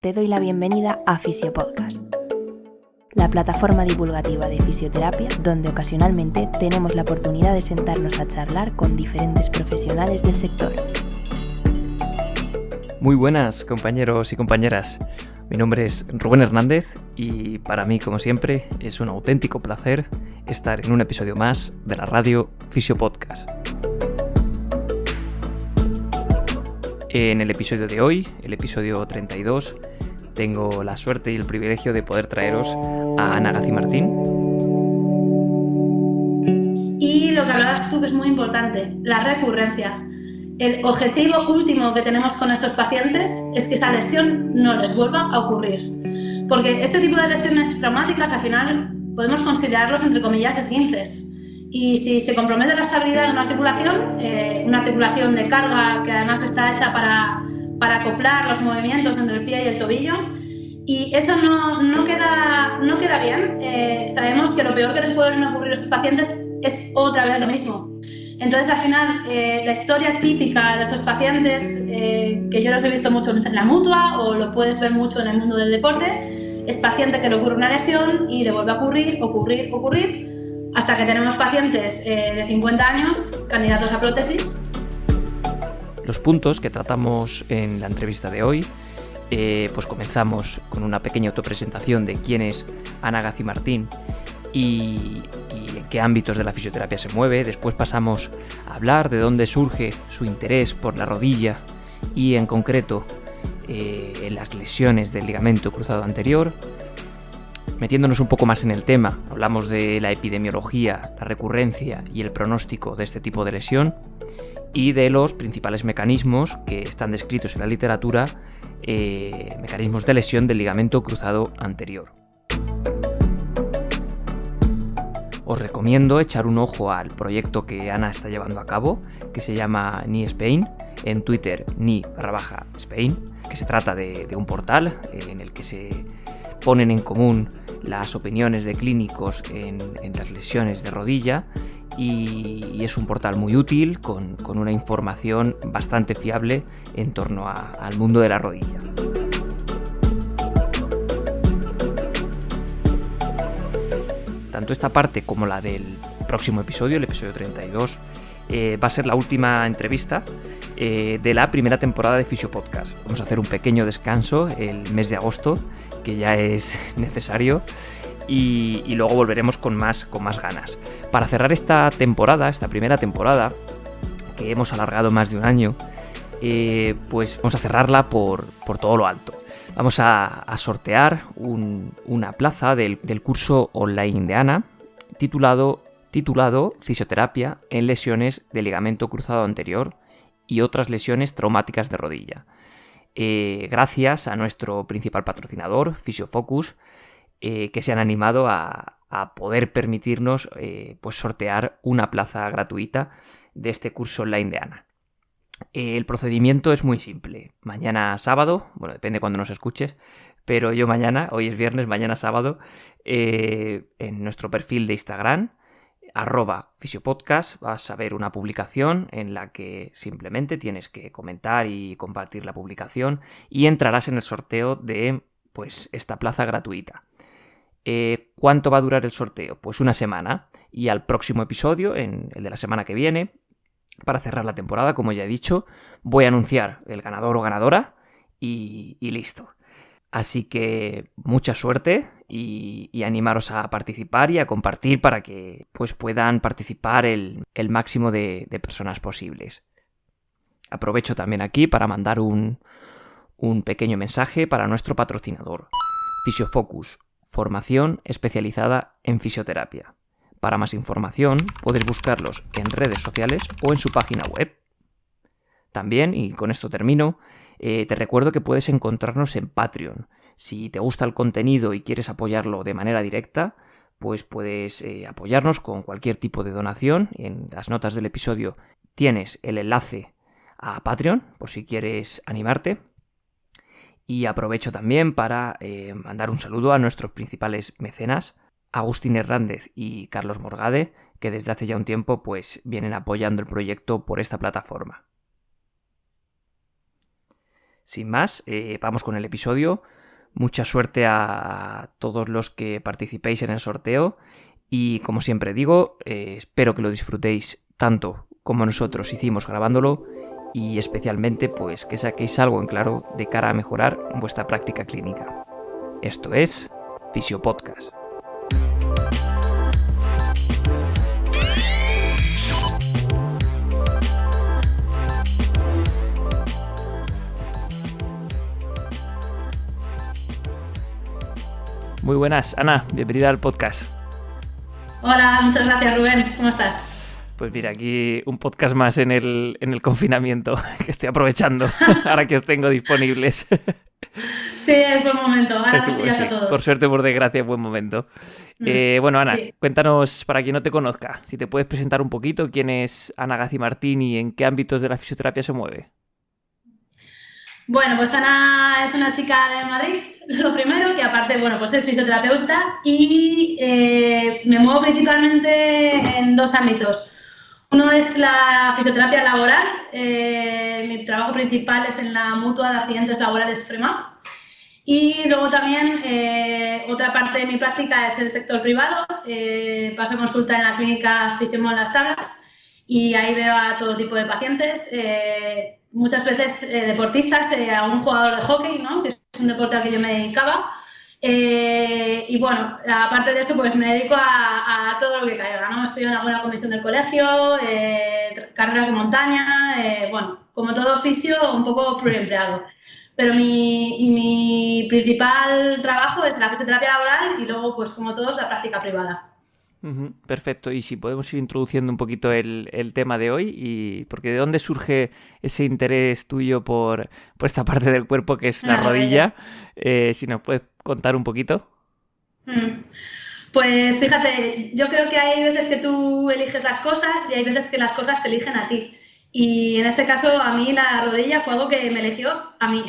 Te doy la bienvenida a Fisiopodcast, la plataforma divulgativa de fisioterapia donde ocasionalmente tenemos la oportunidad de sentarnos a charlar con diferentes profesionales del sector. Muy buenas, compañeros y compañeras. Mi nombre es Rubén Hernández y para mí, como siempre, es un auténtico placer estar en un episodio más de la radio Fisiopodcast. En el episodio de hoy, el episodio 32, tengo la suerte y el privilegio de poder traeros a Ana Gacimartín. Y lo que hablabas tú, que es muy importante, la recurrencia. El objetivo último que tenemos con estos pacientes es que esa lesión no les vuelva a ocurrir. Porque este tipo de lesiones traumáticas, al final, podemos considerarlos, entre comillas, esguinces. Y si se compromete la estabilidad de una articulación de carga que además está hecha para acoplar los movimientos entre el pie y el tobillo, y eso no queda bien, sabemos que lo peor que les puede ocurrir a estos pacientes es otra vez lo mismo. Entonces, al final, la historia típica de estos pacientes, que yo los he visto mucho en la mutua o lo puedes ver mucho en el mundo del deporte, es paciente que le ocurre una lesión y le vuelve a ocurrir, hasta que tenemos pacientes de 50 años, candidatos a prótesis. Los puntos que tratamos en la entrevista de hoy, pues comenzamos con una pequeña autopresentación de quién es Ana Gacimartín y en qué ámbitos de la fisioterapia se mueve. Después pasamos a hablar de dónde surge su interés por la rodilla y en concreto en las lesiones del ligamento cruzado anterior. Metiéndonos un poco más en el tema, hablamos de la epidemiología, la recurrencia y el pronóstico de este tipo de lesión y de los principales mecanismos que están descritos en la literatura, mecanismos de lesión del ligamento cruzado anterior. Os recomiendo echar un ojo al proyecto que Ana está llevando a cabo, que se llama Knee Spain, en Twitter knee_Spain, que se trata de un portal en el que se ponen en común las opiniones de clínicos en las lesiones de rodilla y es un portal muy útil con una información bastante fiable en torno al mundo de la rodilla. Tanto esta parte como la del próximo episodio, el episodio 32, va a ser la última entrevista de la primera temporada de Fisiopodcast. Vamos a hacer un pequeño descanso el mes de agosto, que ya es necesario, y luego volveremos con más ganas. Para cerrar esta primera temporada, que hemos alargado más de un año, pues vamos a cerrarla por todo lo alto. Vamos a sortear una plaza del curso online de Ana, titulado Fisioterapia en lesiones de ligamento cruzado anterior y otras lesiones traumáticas de rodilla. Gracias a nuestro principal patrocinador, Fisiofocus, que se han animado a poder permitirnos pues sortear una plaza gratuita de este curso online de Ana. El procedimiento es muy simple. Mañana sábado, bueno, depende cuando nos escuches, pero yo mañana, hoy es viernes, mañana sábado, en nuestro perfil de Instagram, @fisiopodcast, vas a ver una publicación en la que simplemente tienes que comentar y compartir la publicación y entrarás en el sorteo de pues esta plaza gratuita. ¿Cuánto va a durar el sorteo? Pues una semana, y al próximo episodio, en el de la semana que viene, para cerrar la temporada, como ya he dicho, voy a anunciar el ganador o ganadora y listo. Así que mucha suerte y animaros a participar y a compartir para que pues puedan participar el máximo de personas posibles. Aprovecho también aquí para mandar un pequeño mensaje para nuestro patrocinador, Fisiofocus, formación especializada en fisioterapia. Para más información puedes buscarlos en redes sociales o en su página web. También, y con esto termino, te recuerdo que puedes encontrarnos en Patreon. Si te gusta el contenido y quieres apoyarlo de manera directa, pues puedes apoyarnos con cualquier tipo de donación. En las notas del episodio tienes el enlace a Patreon, por si quieres animarte. Y aprovecho también para mandar un saludo a nuestros principales mecenas, Agustín Hernández y Carlos Morgade, que desde hace ya un tiempo pues vienen apoyando el proyecto por esta plataforma. sin más, vamos con el episodio. Mucha suerte a todos los que participéis en el sorteo y, como siempre digo, espero que lo disfrutéis tanto como nosotros hicimos grabándolo y especialmente pues que saquéis algo en claro de cara a mejorar vuestra práctica clínica. Esto es Fisio Podcast. Muy buenas, Ana, bienvenida al podcast. Hola, muchas gracias, Rubén. ¿Cómo estás? Pues mira, aquí un podcast más en el confinamiento, que estoy aprovechando ahora que os tengo disponibles. Sí, es buen momento, ahora nos pillas sí, a todos. por suerte, por desgracia, es buen momento. Bueno, Ana, sí. Cuéntanos, para quien no te conozca, si te puedes presentar un poquito, quién es Ana Gazi Martín y en qué ámbitos de la fisioterapia se mueve. Bueno, pues Ana es una chica de Madrid, lo primero, que aparte, bueno, pues es fisioterapeuta y me muevo principalmente en dos ámbitos. Uno es la fisioterapia laboral, mi trabajo principal es en la Mutua de Accidentes Laborales FREMAP y luego también otra parte de mi práctica es el sector privado, paso consulta en la clínica Fisiomol Las Tablas y ahí veo a todo tipo de pacientes, muchas veces deportistas, algún jugador de hockey, ¿no? Que es un deporte al que yo me dedicaba. Y bueno, aparte de eso, pues me dedico a todo lo que caiga, ¿no? Estoy en alguna comisión del colegio, carreras de montaña, bueno, como todo fisio, un poco pluriempleado. Pero mi principal trabajo es la fisioterapia laboral y luego, pues como todos, la práctica privada. Perfecto, y si podemos ir introduciendo un poquito el tema de hoy, y porque ¿de dónde surge ese interés tuyo por esta parte del cuerpo que es la rodilla? Si nos puedes contar un poquito. Pues fíjate, yo creo que hay veces que tú eliges las cosas y hay veces que las cosas te eligen a ti. Y en este caso a mí la rodilla fue algo que me eligió a mí.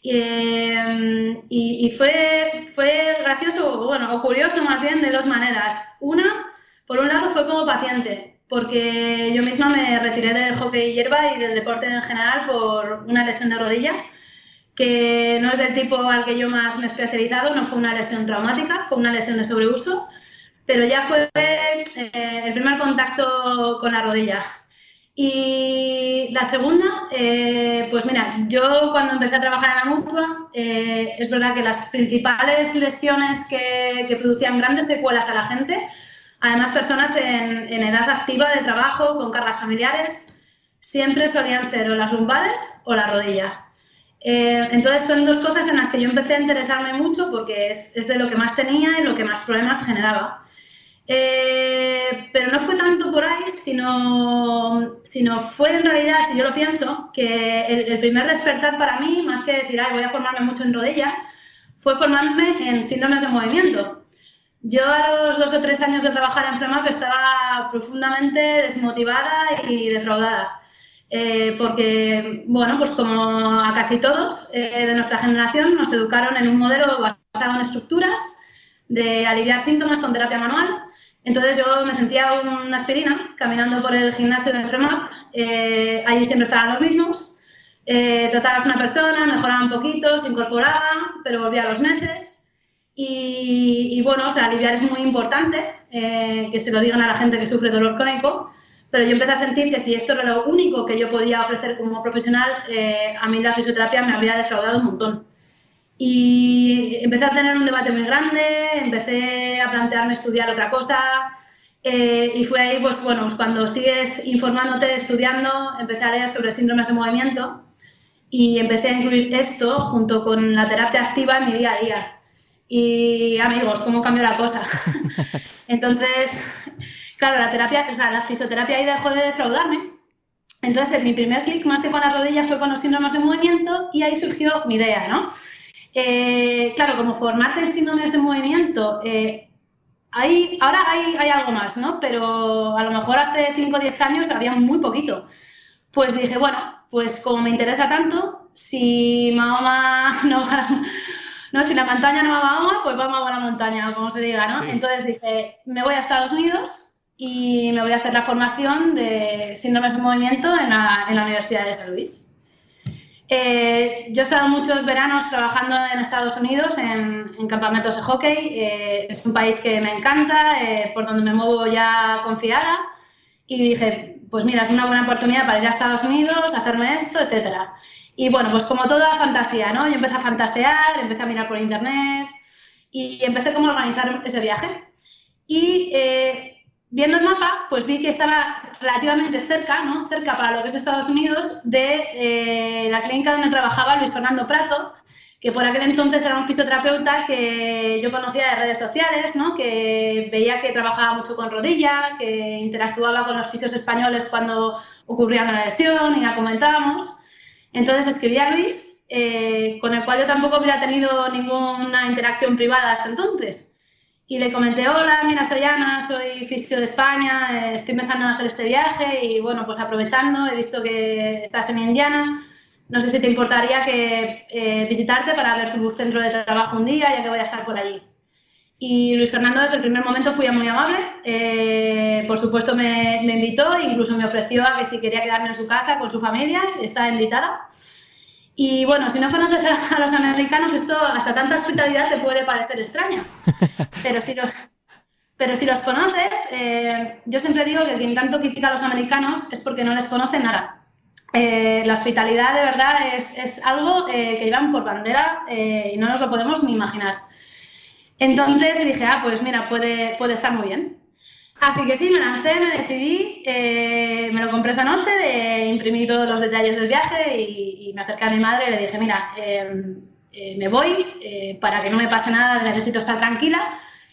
Y fue gracioso, bueno, o curioso más bien de dos maneras. Una, por un lado fue como paciente, porque yo misma me retiré del hockey hierba y del deporte en general por una lesión de rodilla, que no es del tipo al que yo más me he especializado, no fue una lesión traumática, fue una lesión de sobreuso, pero ya fue el primer contacto con la rodilla. Y la segunda, pues mira, yo cuando empecé a trabajar en la Mutua, es verdad que las principales lesiones que producían grandes secuelas a la gente, además personas en edad activa de trabajo, con cargas familiares, siempre solían ser o las lumbares o la rodilla. Entonces son dos cosas en las que yo empecé a interesarme mucho porque es de lo que más tenía y lo que más problemas generaba. Pero no fue tanto por ahí, sino fue en realidad, si yo lo pienso, que el primer despertar para mí, más que decir, voy a formarme mucho en rodilla, fue formarme en síndromes de movimiento. Yo a los 2 o 3 años de trabajar en FREMAP estaba profundamente desmotivada y defraudada. Porque, bueno, pues como a casi todos de nuestra generación nos educaron en un modelo basado en estructuras de aliviar síntomas con terapia manual. Entonces yo me sentía una aspirina caminando por el gimnasio de FREMAP, allí siempre estaban los mismos, tratabas a una persona, mejoraba un poquito, se incorporaba, pero volvía a los meses y bueno, o sea, aliviar es muy importante, que se lo digan a la gente que sufre dolor crónico, pero yo empecé a sentir que si esto era lo único que yo podía ofrecer como profesional, a mí la fisioterapia me había defraudado un montón. Y empecé a tener un debate muy grande, empecé a plantearme estudiar otra cosa y fue ahí, pues bueno, cuando sigues informándote, estudiando, empecé a leer sobre síndromes de movimiento y empecé a incluir esto junto con la terapia activa en mi día a día. Y amigos, ¿cómo cambió la cosa? Entonces, claro, la fisioterapia ahí dejó de defraudarme. Entonces, mi primer clic más que con la rodilla fue con los síndromes de movimiento y ahí surgió mi idea, ¿no? Claro, como formarte en síndromes de movimiento, ahora hay algo más, ¿no? Pero a lo mejor hace 5 o 10 años había muy poquito. Pues dije, bueno, pues como me interesa tanto, si Mahoma si la montaña no va a Mahoma, pues vamos a la montaña, o como se diga, ¿no? Sí. Entonces dije, me voy a Estados Unidos y me voy a hacer la formación de síndromes de movimiento en la Universidad de San Luis. Yo he estado muchos veranos trabajando en Estados Unidos en campamentos de hockey. Es un país que me encanta, por donde me muevo ya confiada. Y dije, pues mira, es una buena oportunidad para ir a Estados Unidos, hacerme esto, etcétera. Y bueno, pues como toda fantasía, ¿no? Yo empecé a fantasear, empecé a mirar por internet y empecé como a organizar ese viaje. Y viendo el mapa, pues vi que estaba relativamente cerca, ¿no? Cerca para lo que es Estados Unidos, de la clínica donde trabajaba Luis Fernando Prato, que por aquel entonces era un fisioterapeuta que yo conocía de redes sociales, ¿no? Que veía que trabajaba mucho con rodilla, que interactuaba con los fisios españoles cuando ocurría una lesión y la comentábamos. Entonces escribí a Luis, con el cual yo tampoco hubiera tenido ninguna interacción privada hasta entonces. Y le comenté, hola, mira, soy Ana, soy fisio de España, estoy pensando en hacer este viaje y bueno, pues aprovechando, he visto que estás en Indiana, no sé si te importaría visitarte para ver tu centro de trabajo un día, ya que voy a estar por allí. Y Luis Fernando desde el primer momento fue muy amable, por supuesto me invitó, incluso me ofreció a que si quería quedarme en su casa con su familia, estaba invitada. Y bueno, si no conoces a los americanos, esto hasta tanta hospitalidad te puede parecer extraña. Pero si los conoces, yo siempre digo que quien tanto critica a los americanos es porque no les conoce nada. La hospitalidad de verdad es algo que llevan por bandera y no nos lo podemos ni imaginar. Entonces dije, pues mira, puede estar muy bien. Así que sí, me lancé, me decidí, me lo compré esa noche, imprimí todos los detalles del viaje y me acerqué a mi madre y le dije, mira, me voy, para que no me pase nada necesito estar tranquila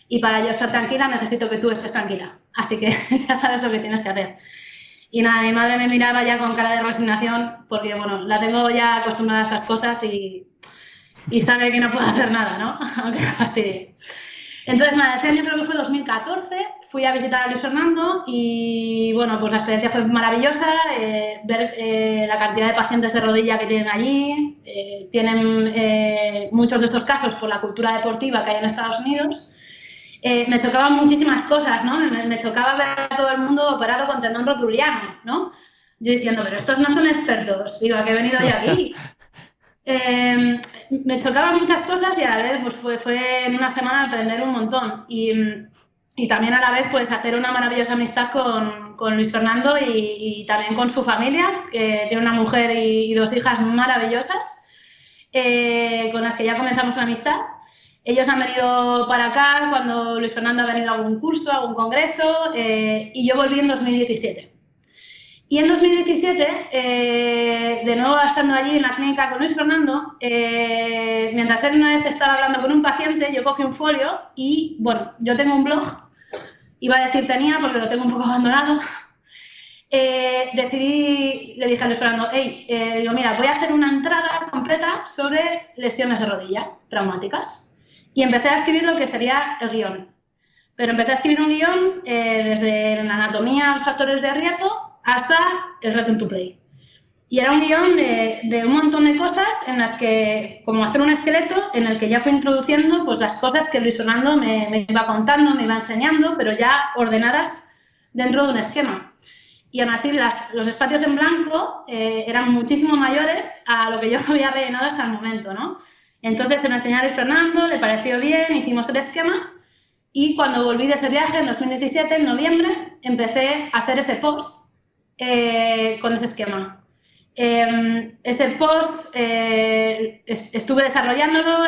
y para yo estar tranquila necesito que tú estés tranquila. Así que ya sabes lo que tienes que hacer. Y nada, mi madre me miraba ya con cara de resignación porque, bueno, la tengo ya acostumbrada a estas cosas y sabe que no puedo hacer nada, ¿no? Aunque me fastidie. Entonces, nada, ese año creo que fue 2014, fui a visitar a Luis Fernando y, bueno, pues la experiencia fue maravillosa, ver la cantidad de pacientes de rodilla que tienen allí, tienen muchos de estos casos por la cultura deportiva que hay en Estados Unidos. Me chocaban muchísimas cosas, ¿no? Me chocaba ver a todo el mundo operado con tendón rotuliano, ¿no? Yo diciendo, pero estos no son expertos, digo, ¿a qué he venido yo aquí? Me chocaban muchas cosas y a la vez pues fue en una semana aprender un montón y también a la vez pues hacer una maravillosa amistad con Luis Fernando y también con su familia, que tiene una mujer y 2 hijas maravillosas, con las que ya comenzamos una amistad. Ellos han venido para acá cuando Luis Fernando ha venido a algún curso, a algún congreso, y yo volví en 2017. Y en 2017, de nuevo estando allí en la clínica con Luis Fernando, mientras él una vez estaba hablando con un paciente, yo cogí un folio y, bueno, yo tengo un blog, iba a decir tenía porque lo tengo un poco abandonado, le dije a Luis Fernando, digo, mira, voy a hacer una entrada completa sobre lesiones de rodilla traumáticas. Y empecé a escribir lo que sería el guión. Pero empecé a escribir un guión desde la anatomía, los factores de riesgo, hasta el Return to Play. Y era un guión de un montón de cosas en las que, como hacer un esqueleto, en el que ya fui introduciendo pues, las cosas que Luis Fernando me iba contando, me iba enseñando, pero ya ordenadas dentro de un esquema. Y aún así los espacios en blanco eran muchísimo mayores a lo que yo había rellenado hasta el momento, ¿no? Entonces se lo enseñé a Luis Fernando, le pareció bien, hicimos el esquema y cuando volví de ese viaje en 2017, en noviembre, empecé a hacer ese post con ese esquema. Ese post estuve desarrollándolo,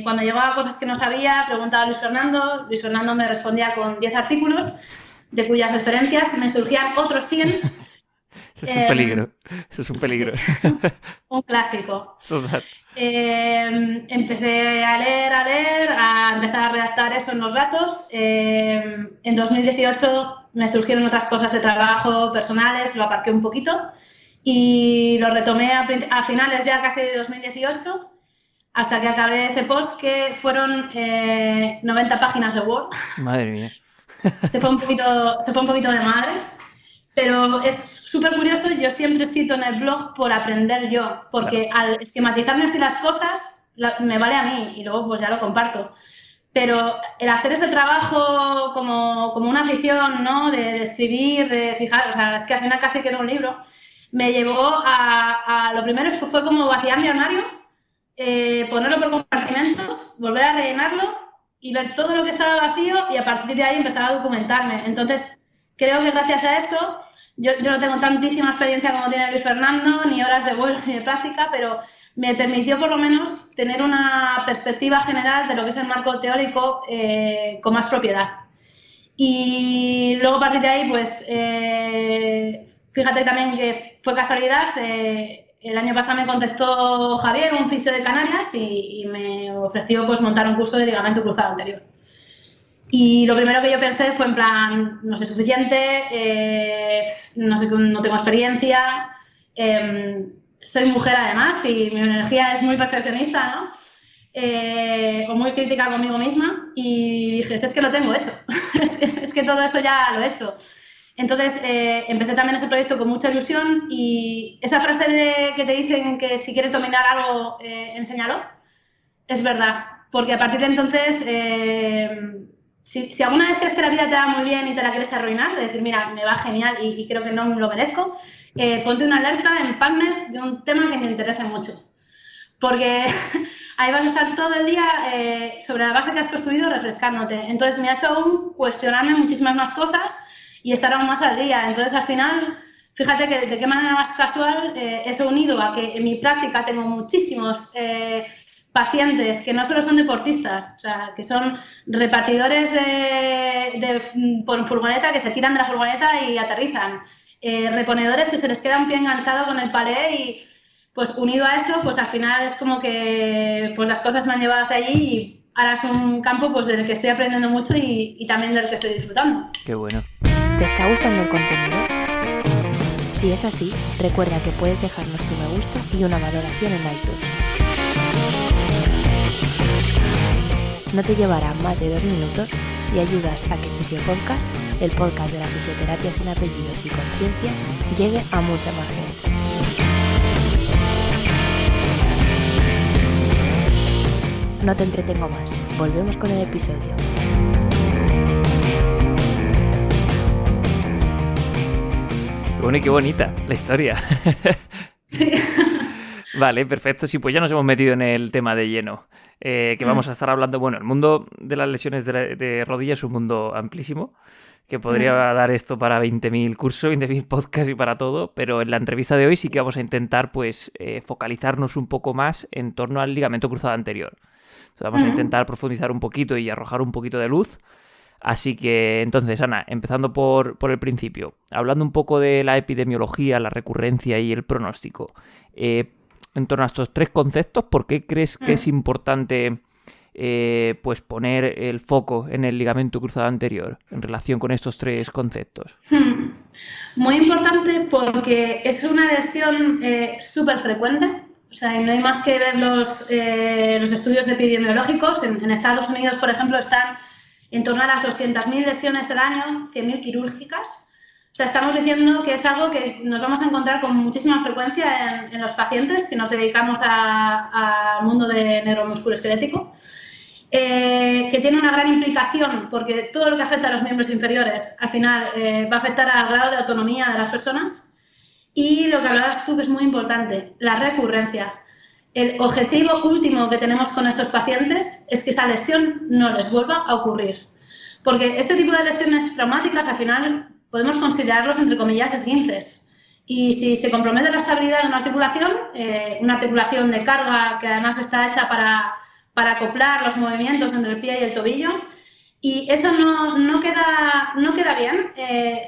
cuando llegaba a cosas que no sabía, preguntaba a Luis Fernando me respondía con 10 artículos, de cuyas referencias me surgían otros 100. Eso es un peligro, eso es un peligro. Sí, un clásico. Empecé a leer, a empezar a redactar eso en los ratos. En 2018 me surgieron otras cosas de trabajo personales, lo aparqué un poquito y lo retomé a finales ya casi de 2018 hasta que acabé ese post que fueron 90 páginas de Word. Madre mía. Se fue un poquito de madre. Pero es súper curioso, yo siempre he escrito en el blog por aprender yo, porque claro, al esquematizarme así las cosas me vale a mí y luego pues ya lo comparto. Pero el hacer ese trabajo como una afición, ¿no? De escribir, de fijar, o sea, es que al final casi queda un libro. me llevó a lo primero fue como vaciar mi armario, ponerlo por compartimentos, volver a rellenarlo y ver todo lo que estaba vacío y a partir de ahí empezar a documentarme. Entonces, creo que gracias a eso, yo no tengo tantísima experiencia como tiene Luis Fernando, ni horas de vuelo ni de práctica, pero me permitió por lo menos tener una perspectiva general de lo que es el marco teórico con más propiedad. Y luego a partir de ahí, pues, fíjate también que fue casualidad, el año pasado me contactó Javier, un fisio de Canarias, y me ofreció pues montar un curso de ligamento cruzado anterior. Y lo primero que yo pensé fue en plan, no sé suficiente, no tengo experiencia, soy mujer además y mi energía es muy perfeccionista, ¿no? O muy crítica conmigo misma, y dije, es que lo tengo hecho, es que todo eso ya lo he hecho. Entonces empecé también ese proyecto con mucha ilusión, y esa frase que te dicen que si quieres dominar algo, enséñalo, es verdad, porque a partir de entonces, si alguna vez crees que la vida te va muy bien y te la quieres arruinar, de decir, mira, me va genial y creo que no lo merezco, ponte una alerta en PubMed de un tema que te interese mucho, porque ahí vas a estar todo el día sobre la base que has construido refrescándote. Entonces me ha hecho aún cuestionarme muchísimas más cosas y estar aún más al día. Entonces al final, fíjate que de qué manera más casual eso unido a que en mi práctica tengo muchísimos pacientes que no solo son deportistas, o sea, que son repartidores por furgoneta, que se tiran de la furgoneta y aterrizan, reponedores que se les queda un pie enganchado con el palé, y pues unido a eso, pues al final es como que pues las cosas me han llevado hacia allí, y ahora es un campo pues del que estoy aprendiendo mucho y también del que estoy disfrutando. Qué bueno. ¿Te está gustando el contenido? Si es así, recuerda que puedes dejarnos tu me gusta y una valoración en iTunes. No te llevará más de 2 minutos y ayudas a que Fisiopodcast, el podcast de la fisioterapia sin apellidos y conciencia, llegue a mucha más gente. No te entretengo más, volvemos con el episodio. Qué bueno y qué bonita la historia. Sí. Vale, perfecto. Sí, pues ya nos hemos metido en el tema de lleno. Que vamos a estar hablando. Bueno, el mundo de las lesiones de rodilla es un mundo amplísimo, que podría dar esto para 20.000 cursos, 20.000 podcasts y para todo, pero en la entrevista de hoy sí que vamos a intentar pues focalizarnos un poco más en torno al ligamento cruzado anterior. Entonces, vamos a intentar profundizar un poquito y arrojar un poquito de luz. Así que, entonces, Ana, empezando por el principio, hablando un poco de la epidemiología, la recurrencia y el pronóstico, en torno a estos 3 conceptos, ¿por qué crees que es importante pues poner el foco en el ligamento cruzado anterior en relación con estos 3 conceptos? Muy importante porque es una lesión súper frecuente. O sea, no hay más que ver los estudios epidemiológicos. En Estados Unidos, por ejemplo, están en torno a las 200.000 lesiones al año, 100.000 quirúrgicas. O sea, estamos diciendo que es algo que nos vamos a encontrar con muchísima frecuencia en los pacientes si nos dedicamos al mundo de neuromusculoesquelético, que tiene una gran implicación porque todo lo que afecta a los miembros inferiores al final va a afectar al grado de autonomía de las personas. Y lo que hablabas tú, que es muy importante, la recurrencia. El objetivo último que tenemos con estos pacientes es que esa lesión no les vuelva a ocurrir. Porque este tipo de lesiones traumáticas, al final, podemos considerarlos, entre comillas, esguinces. Y si se compromete la estabilidad de una articulación de carga que además está hecha para acoplar los movimientos entre el pie y el tobillo, y eso no queda bien,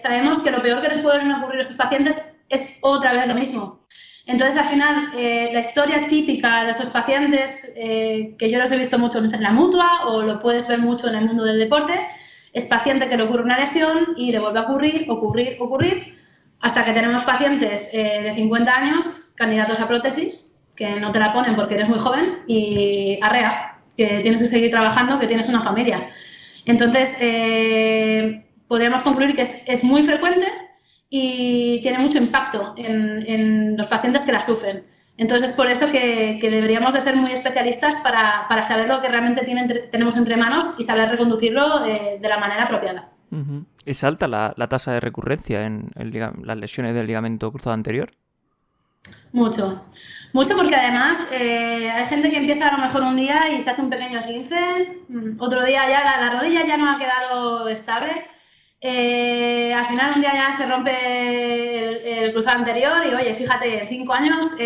sabemos que lo peor que les puede ocurrir a estos pacientes es otra vez lo mismo. Entonces, al final, la historia típica de estos pacientes, que yo los he visto mucho en la mutua o lo puedes ver mucho en el mundo del deporte, es paciente que le ocurre una lesión y le vuelve a ocurrir, hasta que tenemos pacientes de 50 años, candidatos a prótesis, que no te la ponen porque eres muy joven, y arrea, que tienes que seguir trabajando, que tienes una familia. Entonces, podríamos concluir que es muy frecuente y tiene mucho impacto en los pacientes que la sufren. Entonces, es por eso que deberíamos de ser muy especialistas para saber lo que realmente tenemos entre manos y saber reconducirlo de la manera apropiada. ¿Es alta la tasa de recurrencia en las lesiones del ligamento cruzado anterior? Mucho. Mucho porque además hay gente que empieza a lo mejor un día y se hace un pequeño esguince, otro día ya la rodilla ya no ha quedado estable, al final un día ya se rompe el cruzado anterior y oye, fíjate, en 5 años,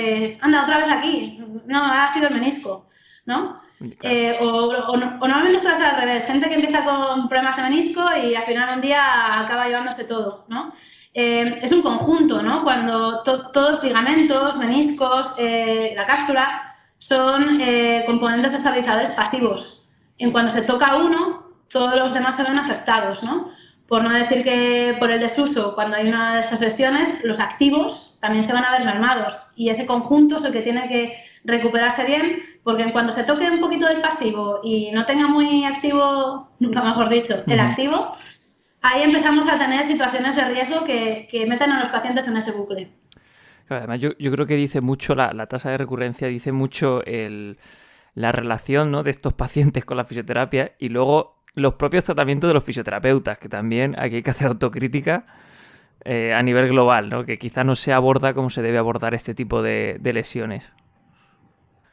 anda otra vez aquí, no, ha sido el menisco, ¿no? O normalmente suele ser al revés, gente que empieza con problemas de menisco y al final un día acaba llevándose todo, ¿no? Es un conjunto, ¿no? Cuando todos ligamentos, meniscos, la cápsula son componentes estabilizadores pasivos. En cuando se toca uno, todos los demás se ven afectados, ¿no? Por no decir que por el desuso, cuando hay una de estas lesiones, los activos también se van a ver mermados y ese conjunto es el que tiene que recuperarse bien, porque en cuanto se toque un poquito del pasivo y no tenga muy activo, nunca mejor dicho, el activo, ahí empezamos a tener situaciones de riesgo que meten a los pacientes en ese bucle. Claro, además, yo creo que dice mucho la tasa de recurrencia, dice mucho la relación, ¿no?, de estos pacientes con la fisioterapia y luego los propios tratamientos de los fisioterapeutas, que también aquí hay que hacer autocrítica a nivel global, ¿no?, que quizás no se aborda como se debe abordar este tipo de lesiones.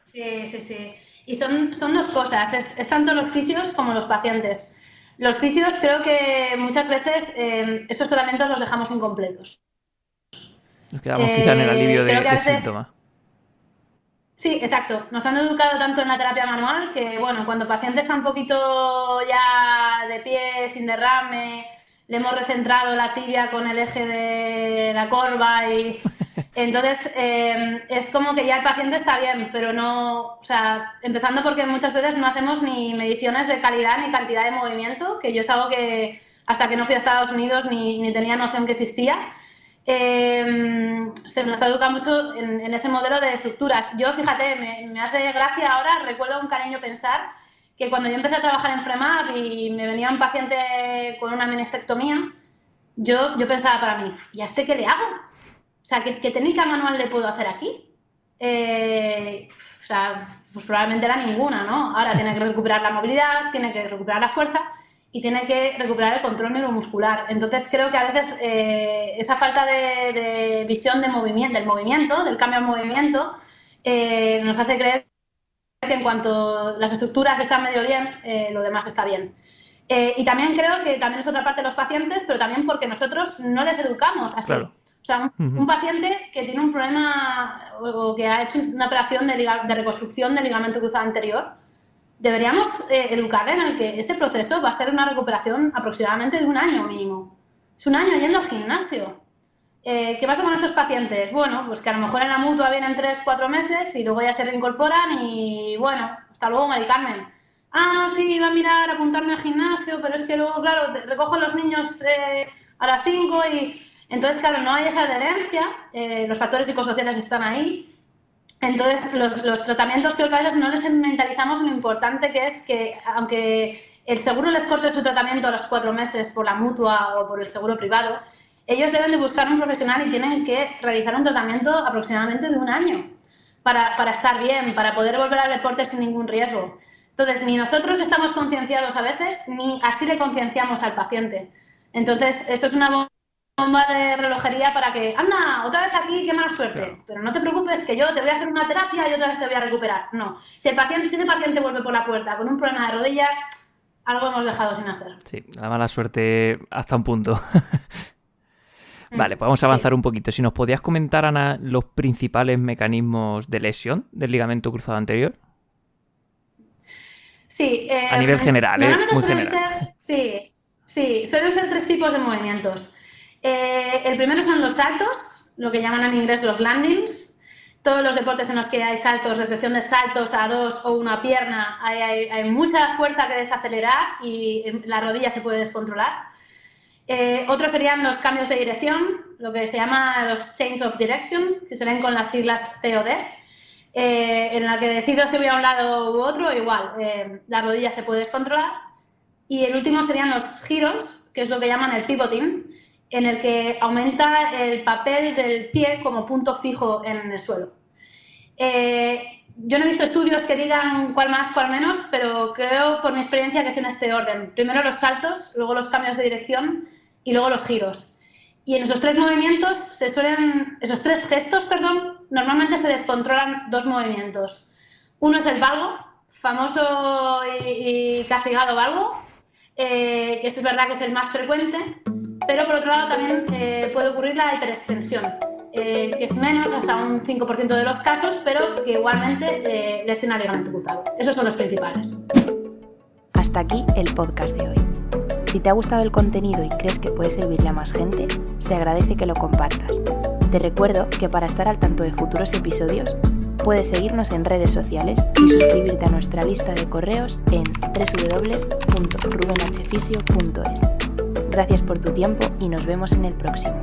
Sí, sí, sí. Y son dos cosas, es tanto los fisios como los pacientes. Los fisios creo que muchas veces estos tratamientos los dejamos incompletos. Nos quedamos quizá en el alivio de veces... síntomas. Sí, exacto. Nos han educado tanto en la terapia manual que, bueno, cuando el paciente está un poquito ya de pie, sin derrame, le hemos recentrado la tibia con el eje de la corva y entonces es como que ya el paciente está bien, pero no, o sea, empezando porque muchas veces no hacemos ni mediciones de calidad ni cantidad de movimiento, que yo es algo que hasta que no fui a Estados Unidos ni tenía noción que existía. Se nos educa mucho en ese modelo de estructuras. Yo, fíjate, me hace gracia ahora, recuerdo con cariño pensar que cuando yo empecé a trabajar en FREMAP y me venía un paciente con una menestectomía, yo pensaba para mí, ¿y a este qué le hago? O sea, ¿qué técnica manual le puedo hacer aquí? O sea, pues probablemente era ninguna, ¿no? Ahora tiene que recuperar la movilidad, tiene que recuperar la fuerza y tiene que recuperar el control neuromuscular. Entonces creo que a veces esa falta de visión del movimiento, del cambio al movimiento, nos hace creer que en cuanto las estructuras están medio bien, lo demás está bien. Y también creo que también es otra parte de los pacientes, pero también porque nosotros no les educamos así. Claro. O sea, un paciente que tiene un problema o que ha hecho una operación de reconstrucción del ligamento cruzado anterior, deberíamos educarle en el que ese proceso va a ser una recuperación aproximadamente de 1 año mínimo. Es 1 año yendo al gimnasio. ¿Qué pasa con estos pacientes? Bueno, pues que a lo mejor en la mutua vienen 3-4 meses y luego ya se reincorporan y bueno, hasta luego, Mari Carmen. Ah, sí, iba a mirar, apuntarme al gimnasio, pero es que luego, claro, recojo a los niños a las 5 y... Entonces, claro, no hay esa adherencia, los factores psicosociales están ahí. Entonces, los tratamientos creo que a veces no les mentalizamos lo importante que es que, aunque el seguro les corte su tratamiento a los 4 meses por la mutua o por el seguro privado, ellos deben de buscar un profesional y tienen que realizar un tratamiento aproximadamente de 1 año para estar bien, para poder volver al deporte sin ningún riesgo. Entonces, ni nosotros estamos concienciados a veces, ni así le concienciamos al paciente. Entonces, eso es una bomba de relojería para que, anda, otra vez aquí, qué mala suerte. Claro. Pero no te preocupes, que yo te voy a hacer una terapia y otra vez te voy a recuperar. No, si el paciente vuelve por la puerta con un problema de rodilla, algo hemos dejado sin hacer. Sí, la mala suerte hasta un punto. Vale, pues vamos a avanzar un poquito. Si nos podías comentar, Ana, los principales mecanismos de lesión del ligamento cruzado anterior. Sí. A nivel general, muy general. Suelen ser 3 tipos de movimientos. El primero son los saltos, lo que llaman en inglés los landings. Todos los deportes en los que hay saltos, recepción de saltos a 2 o 1 pierna, hay mucha fuerza que desacelerar y la rodilla se puede descontrolar. Otros serían los cambios de dirección, lo que se llama los change of direction, si se ven con las siglas COD, en la que decido si voy a un lado u otro, igual, la rodilla se puede descontrolar. Y el último serían los giros, que es lo que llaman el pivoting, en el que aumenta el papel del pie como punto fijo en el suelo. Yo no he visto estudios que digan cuál más, cuál menos, pero creo por mi experiencia que es en este orden. Primero los saltos, luego los cambios de dirección y luego los giros. Y en esos 3 movimientos esos 3 gestos, normalmente se descontrolan dos movimientos. Uno es el valgo, famoso y castigado valgo, que es verdad que es el más frecuente, pero por otro lado también puede ocurrir la hiperextensión, que es menos, hasta un 5% de los casos, pero que igualmente lesiona el ligamento cruzado. Esos son los principales. Hasta aquí el podcast de hoy. Si te ha gustado el contenido y crees que puede servirle a más gente, se agradece que lo compartas. Te recuerdo que para estar al tanto de futuros episodios, puedes seguirnos en redes sociales y suscribirte a nuestra lista de correos en www.rubenhfisio.es. Gracias por tu tiempo y nos vemos en el próximo.